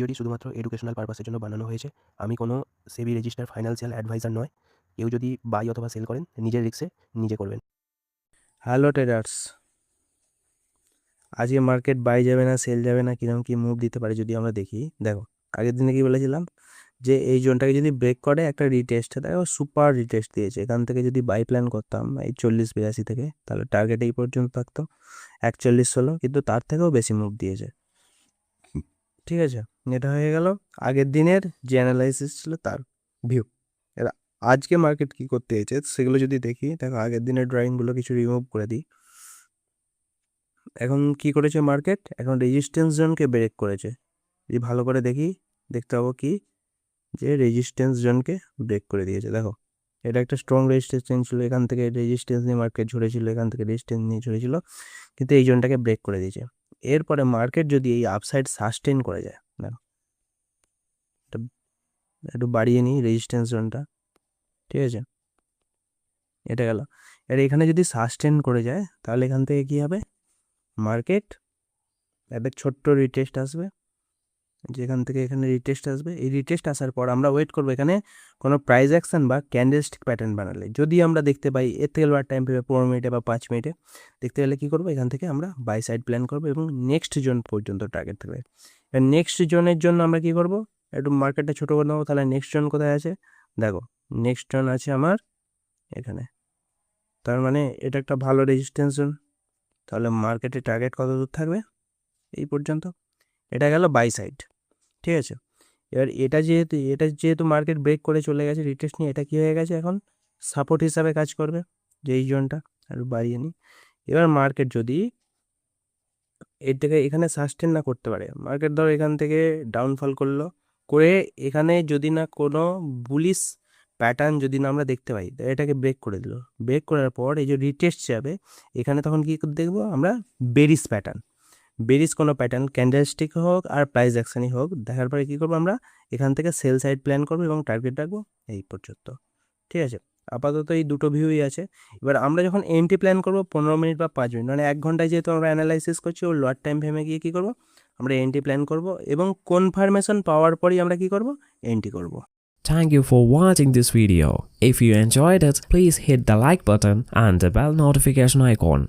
ভিডিওটি শুধুমাত্র এডুকেশনাল পারপাসের জন্য বানানো হয়েছে। আমি কোনো সেবি রেজিস্টার ফাইন্যান্সিয়াল অ্যাডভাইজার নয়। কেউ যদি বাই অথবা সেল করেন নিজের রিস্কে নিজে করবেন। হ্যালো ট্রেডার্স, আজকে মার্কেট বাই যাবে না সেল যাবে না, কিরকম কি মুভ দিতে পারে যদি আমরা দেখি। দেখো, আগের দিনে কি বলেছিলাম যে এই জোনটাকে যদি ব্রেক করে একটা রিটেস্ট, দেখো সুপার রিটেস্ট দিয়েছে। এখান থেকে যদি বাই প্ল্যান করতাম এই 40-82 থেকে, তাহলে টার্গেট এই পর্যন্ত থাকতো 41-16, কিন্তু তার থেকেও বেশি মুভ দিয়েছে। ঠিক আছে, এটা হয়ে গেল আগের দিনের যে অ্যানালাইসিস ছিল তার ভিউ। এবার আজকে মার্কেট কি করতে হয়েছে সেগুলো যদি দেখি, দেখো আগের দিনের ড্রয়িংগুলো কিছু রিমুভ করে দিই। এখন কি করেছে মার্কেট, এখন রেজিস্ট্যান্স জোনকে ব্রেক করেছে। যদি ভালো করে দেখি দেখতে পাবো কি, যে রেজিস্ট্যান্স জোনকে ব্রেক করে দিয়েছে। দেখো, এটা একটা স্ট্রং রেজিস্ট্যান্স ছিল, এখান থেকে রেজিস্ট্যান্স নিয়ে মার্কেট ঝরেছিল, এখান থেকে রেজিস্ট্যান্স নিয়ে ঝরেছিল, কিন্তু এই জোনটাকে ব্রেক করে দিয়েছে। এরপরে মার্কেট যদি এই আপসাইড সাস্টেন করে যায়, দেখো একটু বাড়িয়ে নিই রেজিস্ট্যান্স জোনটা, ঠিক আছে, এটা গেল। এর এখানে যদি সাস্টেন করে যায় তাহলে এখান থেকে কি হবে, মার্কেট একটা ছোট্ট রিটেস্ট আসবে, যেখান থেকে এখানে রিটেস্ট আসবে। এই রিটেস্ট আসার পর আমরা ওয়েট করবো এখানে কোনো প্রাইস অ্যাকশন বা ক্যান্ডেলস্টিক প্যাটার্ন বানালে। যদি আমরা দেখতে পাই এর থেকে লোয়ার টাইম পেবে 15 মিনিটে বা 5 মিনিটে দেখতে গেলে কী করবো, এখান থেকে আমরা বাই সাইড প্ল্যান করবো এবং নেক্সট জোন পর্যন্ত টার্গেট থাকবে। এবার নেক্সট জোনের জন্য আমরা কী করবো, একটু মার্কেটটা ছোটো করে নেবো। তাহলে নেক্সট জোন কোথায় আছে, দেখো নেক্সট জোন আছে আমার এখানে। তার মানে এটা একটা ভালো রেজিস্ট্যান্স জোন। তাহলে মার্কেটের টার্গেট কত দূর থাকবে, এই পর্যন্ত। এটা গেল বাই সাইড, ঠিক আছে। এবার এটা যেহেতু মার্কেট ব্রেক করে চলে গেছে রিটেস্ট নিয়ে, এটা কী হয়ে গেছে এখন সাপোর্ট হিসাবে কাজ করবে, যে এই জোনটা আর বাড়িয়ে নিই। এবার মার্কেট যদি এর থেকে এখানে সাস্টেন না করতে পারে, মার্কেট ধরো এখান থেকে ডাউনফল করলো, করে এখানে যদি না কোনো বুলিশ প্যাটার্ন যদি না আমরা দেখতে পাই, এটাকে ব্রেক করে দিল। ব্রেক করার পর এই যে রিটেস্ট যাবে, এখানে তখন কী দেখবো আমরা, বেরিশ প্যাটার্ন। বেরিশ কোনো প্যাটার্ন ক্যান্ডেলস্টিক হোক আর প্রাইস অ্যাকশনই হোক, দেখার পরে কী করবো আমরা, এখান থেকে সেল সাইড প্ল্যান করবো এবং টার্গেট রাখবো এই পর্যন্ত। ঠিক আছে, আপাতত এই দুটো ভিউই আছে। এবার আমরা যখন এন্ট্রি প্ল্যান করবো 15 মিনিট বা 5 মিনিট, মানে 1 ঘন্টায় যেহেতু আমরা অ্যানালাইসিস করছি, ওর লোয়ার টাইম ফ্রেমে গিয়ে কী করবো, আমরা এন্ট্রি প্ল্যান করবো এবং কনফার্মেশন পাওয়ার পরই আমরা কী করবো, এন্ট্রি করবো। Thank you for watching this video. If you enjoyed it, please hit the like button and the bell notification icon.